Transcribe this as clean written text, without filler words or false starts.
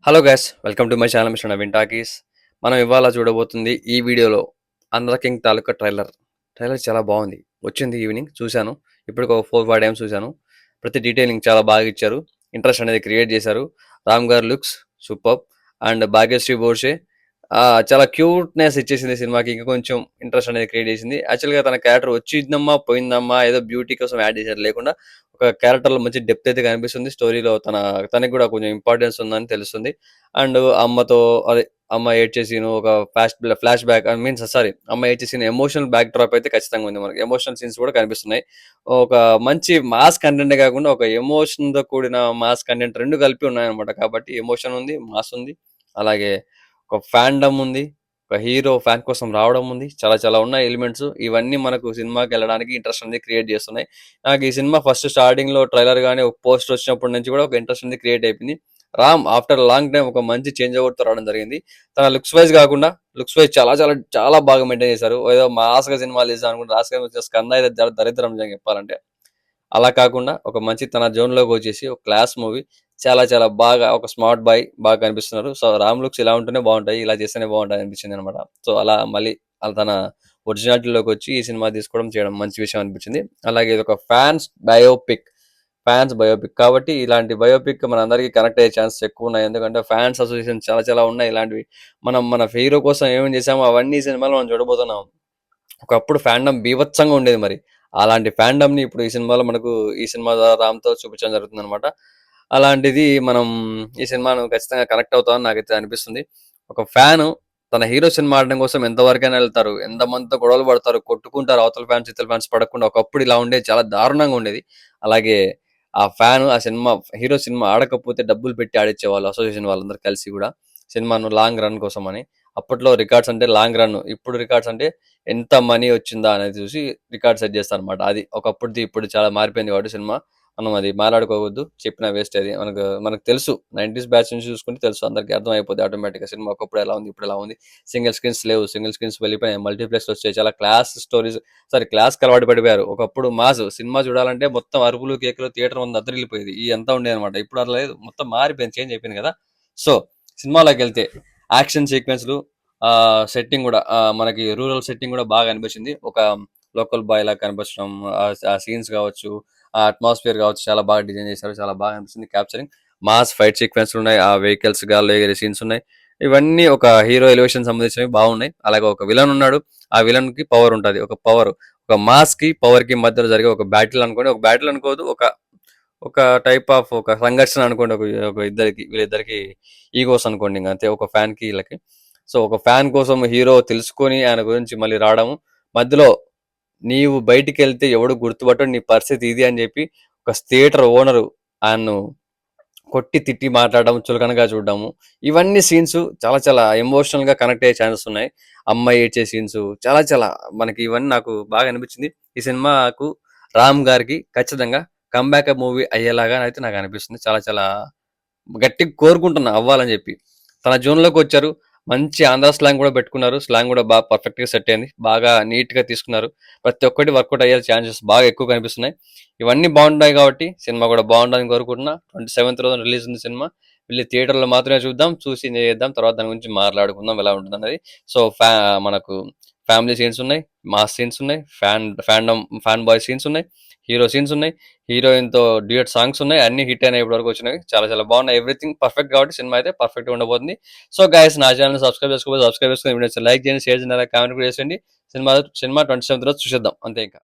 Hello guys, welcome to my channel mister Naveen talkies. మనం ఇవాళ చూడబోతుంది ఈ వీడియోలో 'ఆంధ్ర కింగ్' తాలూకా ట్రైలర్ చాలా బాగుంది. వచ్చింది ఈవినింగ్ చూశాను. ఇప్పటికి ఒక 4-5 టైమ్స్ చూశాను. ప్రతి డీటెయిలింగ్ చాలా బాగా ఇచ్చారు. ఇంట్రెస్ట్ అనేది క్రియేట్ చేశారు. రామ్ గారు లుక్స్ సూపర్ అండ్ భాగ్యశ్రీ బోర్షే చాలా క్యూట్నెస్ ఇచ్చేసింది సినిమాకి. ఇంకా కొంచెం ఇంట్రెస్ట్ అనేది క్రియేట్ చేసింది. యాక్చువల్గా తన క్యారెక్టర్ వచ్చిందమ్మా పోయిందమ్మా ఏదో బ్యూటీ కోసం యాడ్ చేశారు లేకుండా ఒక క్యారెక్టర్లో మంచి డెప్త్ అయితే కనిపిస్తుంది. స్టోరీలో తనకి కూడా కొంచెం ఇంపార్టెన్స్ ఉందని తెలుస్తుంది. అండ్ అమ్మతో అదే అమ్మ ఏడ్చే సీను ఒక ఫ్లాష్ బ్యాక్ మీన్స్ సారీ అమ్మ ఏడ్చే సీన్ ఎమోషనల్ బ్యాక్ డ్రాప్ అయితే ఖచ్చితంగా ఉంది. మనకి ఎమోషనల్ సీన్స్ కూడా కనిపిస్తున్నాయి. ఒక మంచి మాస్ కంటెంట్ కాకుండా ఒక ఎమోషన్ తో కూడిన మాస్ కంటెంట్ రెండు కలిపి ఉన్నాయన్నమాట. కాబట్టి ఎమోషన్ ఉంది, మాస్ ఉంది, అలాగే ఒక ఫ్యాన్డమ్ ఉంది, ఒక హీరో ఫ్యాన్ కోసం రావడం ఉంది. చాలా చాలా ఉన్నాయి ఎలిమెంట్స్. ఇవన్నీ మనకు సినిమాకి వెళ్ళడానికి ఇంట్రెస్ట్ అనేది క్రియేట్ చేస్తున్నాయి. నాకు ఈ సినిమా ఫస్ట్ స్టార్టింగ్ లో ట్రైలర్ గానీ ఒక పోస్టర్ వచ్చినప్పటి నుంచి కూడా ఒక ఇంట్రెస్ట్ అనేది క్రియేట్ అయిపోయింది. రామ్ ఆఫ్టర్ లాంగ్ టైం ఒక మంచి చేంజ్ ఓవర్ తో రావడం జరిగింది. తన లుక్స్ వైజ్ కాకుండా లుక్స్ వైజ్ చాలా చాలా చాలా బాగా మెయింటైన్ చేశారు. ఏదో మాస్ గా సినిమాలు చేశారు అనుకుంటే రాసుగా స్కంద అయితే దరిద్రం నిజంగా చెప్పాలంటే. అలా కాకుండా ఒక మంచి తన జోన్ లోకి వచ్చేసి ఒక క్లాస్ మూవీ చాలా చాలా బాగా ఒక స్మార్ట్ బాయ్ బాగా కనిపిస్తున్నారు. సో రామ్ లుక్స్ ఇలా ఉంటేనే బాగుంటాయి, ఇలా చేస్తేనే బాగుంటాయి అనిపించింది అనమాట. సో అలా మళ్ళీ అలా తన ఒరిజినాలిటీలోకి వచ్చి ఈ సినిమా తీసుకోవడం చేయడం మంచి విషయం అనిపించింది. అలాగే ఇది ఒక ఫ్యాన్స్ బయోపిక్ కాబట్టి ఇలాంటి బయోపిక్ మన అందరికీ కనెక్ట్ అయ్యే ఛాన్సెస్ ఎక్కువ ఉన్నాయి. ఎందుకంటే ఫ్యాన్స్ అసోసియేషన్ చాలా చాలా ఉన్నాయి ఇలాంటివి. మనం మన హీరో కోసం ఏమేమి చేసామో అవన్నీ సినిమాలు మనం చూడబోతున్నాం. ఒకప్పుడు ఫ్యాండమ్ బీభత్సంగా ఉండేది మరి. అలాంటి ఫ్యాండమ్‌ని ఇప్పుడు ఈ సినిమా ద్వారా రామ్‌తో చూపించడం జరుగుతుందనమాట. అలాంటిది మనం ఈ సినిమాను ఖచ్చితంగా కనెక్ట్ అవుతామని నాకైతే అనిపిస్తుంది. ఒక ఫ్యాను తన హీరో సినిమా ఆడడం కోసం ఎంతవరకైనా ఎళ్తారు. ఎంతమందితో గొడవలు పడతారు, కొట్టుకుంటారు అవతల ఫ్యాన్స్, ఇవతల ఫ్యాన్స్ పడకుండా. ఒకప్పుడు ఇలా ఉండేది. చాలా దారుణంగా ఉండేది. అలాగే ఆ ఫ్యాను ఆ సినిమా హీరో సినిమా ఆడకపోతే డబ్బులు పెట్టి ఆడిచ్చేవాళ్ళు అసోసియేషన్ వాళ్ళందరూ కలిసి గూడా. సినిమాను లాంగ్ రన్ కోసమని. అప్పట్లో రికార్డ్స్ అంటే లాంగ్ రన్. ఇప్పుడు రికార్డ్స్ అంటే ఎంత మనీ వచ్చిందా అనేది చూసి రికార్డ్ సెట్ చేస్తారనమాట. అది ఒకప్పుడుది ఇప్పుడు చాలా మారిపోయింది కాబట్టి సినిమా. మనం అది మాట్లాడుకోవద్దు. చెప్పిన వేస్ట్ అది. మనకు తెలుసు 90s బ్యాచ్ నుంచి చూసుకుంటే తెలుసు. అందరికి అర్థం అయిపోద్ది ఆటోమేటిక్‌గా సినిమా ఒకప్పుడు ఎలా ఉంది, ఇప్పుడు ఎలా ఉంది. సింగిల్ స్క్రీన్స్ లేవు. సింగిల్ స్క్రీన్స్ వెళ్ళిపోయాయి. మల్టీప్లెక్స్‌లు వచ్చాయి. చాలా క్లాస్ స్టోరీస్ క్లాస్‌కి అలవాటు పడిపోయారు. ఒకప్పుడు సినిమా చూడాలంటే మొత్తం అరుపులు, కేకలు థియేటర్ ముందు అద్దరిల్లిపోయేది. అంతా ఉండేదన్నమాట. ఇప్పుడు అట్లా లేదు. మొత్తం మారిపోయింది. చేంజ్ అయిపోయింది కదా! సో సినిమాలోకెళ్తే యాక్షన్ సీక్వెన్స్‌లు సెట్టింగ్ కూడా మనకి రూరల్ సెట్టింగ్ కూడా బాగా అనిపించింది. ఒక లోకల్ బాయ్ లాగా కనిపించడం, ఆ సీన్స్ కావచ్చు, ఆ అట్మాస్ఫియర్ కావచ్చు చాలా బాగా డిజైన్ చేశారు. చాలా బాగా అనిపిస్తుంది క్యాప్చరింగ్. మాస్ ఫైట్ సీక్వెన్స్ ఉన్నాయి. ఆ వెహికల్స్ గాల్లో ఎగిరే సీన్స్ ఉన్నాయి. ఇవన్నీ ఒక హీరో ఎలివేషన్ సంబంధించినవి బాగున్నాయి. అలాగే ఒక విలన్ ఉన్నాడు. ఆ విలన్ కి పవర్ ఉంటుంది. ఒక మాస్ కి పవర్ కి మధ్యలో జరిగే ఒక బ్యాటిల్ అనుకోండి. ఒక బ్యాటిల్ అనుకోదు, ఒక ఒక టైప్ ఆఫ్ ఒక సంఘర్షణ అనుకోండి. వీళ్ళిద్దరికి ఈగోస్ అనుకోండి. ఇంకా అంతే ఒక ఫ్యాన్ కి వీళ్ళకి. సో ఒక ఫ్యాన్ కోసం హీరో తెలుసుకొని ఆయన గురించి మళ్ళీ రావడం, మధ్యలో నీవు బయటికి వెళ్తే ఎవడు గుర్తుపట్టడు, నీ పరిస్థితి ఇది అని చెప్పి ఒక థియేటర్ ఓనరు ఆయన్ను కొట్టి తిట్టి మాట్లాడడం, చులకనగా చూడడము, ఇవన్నీ సీన్స్ చాలా చాలా ఎమోషనల్ గా కనెక్ట్ అయ్యే ఛాన్సెస్ ఉన్నాయి. అమ్మాయి ఏడ్చే సీన్స్ చాలా చాలా మనకి ఇవన్నీ నాకు బాగా అనిపించింది. ఈ సినిమాకు రామ్ గారికి ఖచ్చితంగా కంబ్యాక్ మూవీ అయ్యేలాగా అయితే నాకు అనిపిస్తుంది. చాలా చాలా గట్టిగా కోరుకుంటున్నా అవ్వాలని చెప్పి. తన జోన్ లోకి వచ్చారు. మంచి ఆంధ్ర స్లాంగ్ కూడా పెట్టుకున్నారు. స్లాంగ్ కూడా బాగా పర్ఫెక్ట్ గా సెట్ అయింది. బాగా నీట్ గా తీసుకున్నారు. ప్రతి ఒక్కటి వర్కౌట్ అయ్యే ఛాన్సెస్ బాగా ఎక్కువ కనిపిస్తున్నాయి. ఇవన్నీ బాగుంటాయి కాబట్టి సినిమా కూడా బాగుండాలని కోరుకుంటున్నా. 27th రోజున రిలీజ్ ఉంది సినిమా. వెళ్ళి థియేటర్లో మాత్రమే చూద్దాం, చూసి ఎంజాయ్ చేద్దాం. తర్వాత దాని గురించి మాట్లాడుకుందాం ఎలా ఉంటుంది అనేది. సో మనకు ఫ్యామిలీ సీన్స్ ఉన్నాయి, మాస్ సీన్స్ ఉన్నాయి, ఫ్యాన్ బాయ్ సీన్స్ ఉన్నాయి, హీరో సీన్స్ ఉన్నాయి, హీరోయిన్ తో డ్యూయట్ సాంగ్స్ ఉన్నాయి. అన్ని హిట్ అయినా ఇప్పటి వరకు వచ్చినాయి. చాలా చాలా బాగున్నాయి. ఎవ్రీథింగ్ పర్ఫెక్ట్ కాబట్టి సినిమా అయితే పర్ఫెక్ట్ గా ఉండబోతుంది. సో గైస్, నా ఛానల్ సబ్స్క్రైబ్ చేసుకుని వీడియోస్ లైక్ చేయండి, షేర్ చేయండి, కామెంట్ కూడా చేయండి. సినిమా 27th రోజు చూసేద్దాం అంతే ఇంకా.